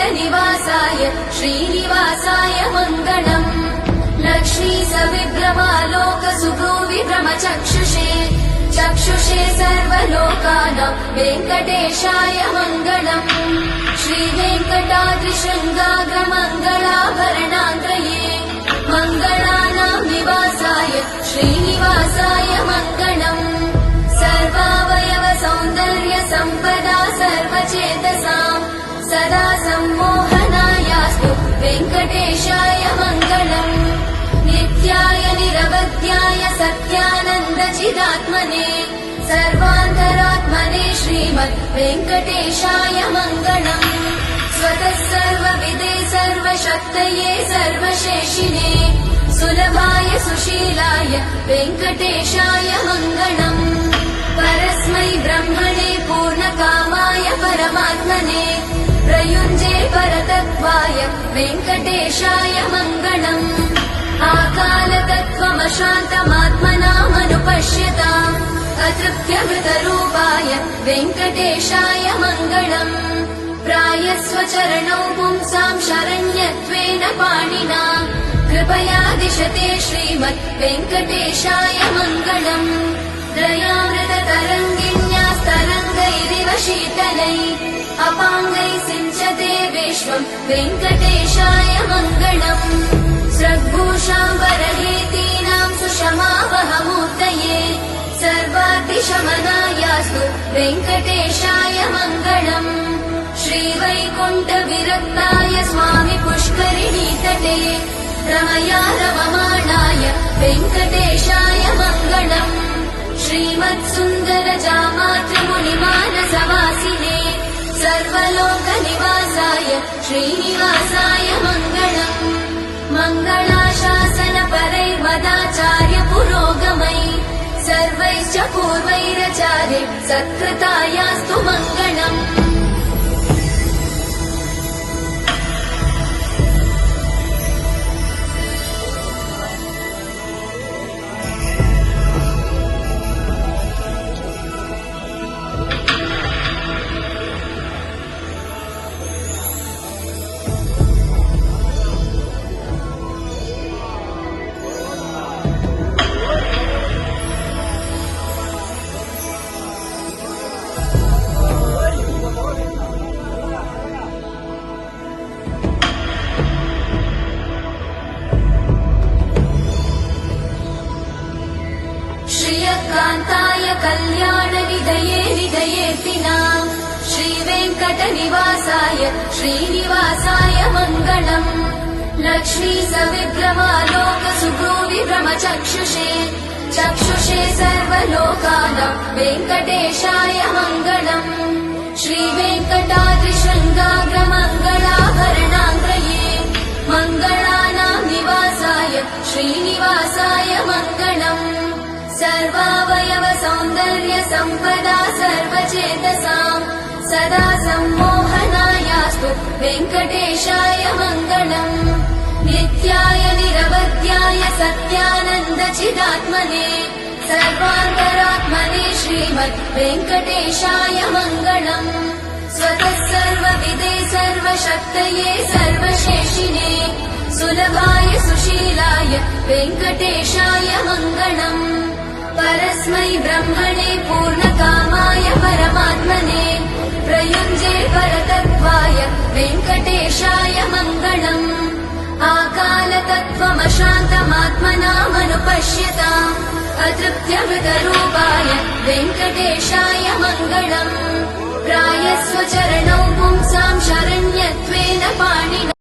वेङ्कटनिवासाय श्रीनिवासाय मङ्गलम्। लक्ष्मी सविभ्रमालोकसुभ्रूविभ्रमचक्षुषे चक्षुषे सर्वलोकानां वेङ्कटेशाय मङ्गलम्। श्रीवेङ्कटाद्रिशृङ्गाग्रमङ्गलाभरणान्त्रये मङ्गलानां निवासाय श्रीनिवासाय मङ्गलम्। सर्वावयव सौन्दर्य सम्पदा सर्वचेतसां सदा सम्मोहनायास्तु वेङ्कटेशाय मङ्गलम्। नित्याय निरवध्याय सत्यानन्दचिदात्मने सर्वान्तरात्मने श्रीमद् वेङ्कटेशाय मङ्गलम्। स्वतः सर्वविदे सर्वशक्तये सर्वशेषिणे सुलभाय सुशीलाय वेङ्कटेशाय मङ्गलम्। परस्मै ब्रह्मणे पूर्णकामाय परमात्मने प्रयुञ्जे परतत्त्वाय वेङ्कटेशाय मङ्गलम्। आकालतत्त्वमशान्तमात्मनामनुपश्यताम् अतृप्त्यमृतरूपाय वेङ्कटेशाय मङ्गलम्। प्रायस्वचरणौ पुंसां शरण्यत्वेन पाणिना कृपया दिशते श्रीमद् वेङ्कटेशाय मङ्गलम्। दयामृततरङ्गिण्यास्तरङ्गैरिव शीतलै अपाङ्गैः सिञ्चते विश्वम् वेङ्कटेशाय मङ्गलम्। स्रग्भूषाम्बरहेतीनां सुषमावहमूर्तये सर्वातिशमनायास्तु वेङ्कटेशाय मङ्गलम्। श्रीवैकुण्ठविरक्ताय स्वामि पुष्करिणीतटे रमया रममाणाय वेङ्कटेशाय मङ्गलम्। श्रीमत्सुन्दरजामातृमुनिमानसवासिने सर्वलोकनिवासाय श्रीनिवासाय मङ्गलम्। मङ्गलाशासनपरैर्मदाचार्य पुरोगमै सर्वैश्च पूर्वैरचार्य सत्कृतायास्तु मङ्गलम्। श्रियकान्ताय कल्याणनिधये निधयेऽर्पिनाम् श्रीवेङ्कटनिवासाय श्रीनिवासाय मङ्गलम्। लक्ष्मी सविभ्रमालोकसुभ्रूविभ्रमचक्षुषे चक्षुषे सर्वलोकानां वेङ्कटेशाय मङ्गलम्। श्रीवेङ्कटाद्रिशृङ्गाग्रमङ्गलाभरणान्त्रये मङ्गलानां निवासाय श्रीनिवासाय मङ्गलम्। सर्वावयव सौन्दर्य सम्पदा सर्वचेतसां सदा सम्मोहनायास्तु वेङ्कटेशाय मङ्गलम्। नित्याय निरवध्याय सत्यानन्दचिदात्मने सर्वान्तरात्मने श्रीमद् वेङ्कटेशाय मङ्गलम्। स्वतः सर्वविदे सर्वशक्तये सर्वशेषिणे सुलभाय सुशीलाय वेङ्कटेशाय मङ्गलम्। परस्मै ब्रह्मणे पूर्णकामाय परमात्मने प्रयुञ्जे परतत्त्वाय वेङ्कटेशाय मङ्गलम्। आकालतत्त्वमशान्तमात्मनामनुपश्यताम् अतृप्त्यमृतरूपाय वेङ्कटेशाय मङ्गलम्। प्रायस्वचरणौ पुंसां शरण्यत्वेन पाणिना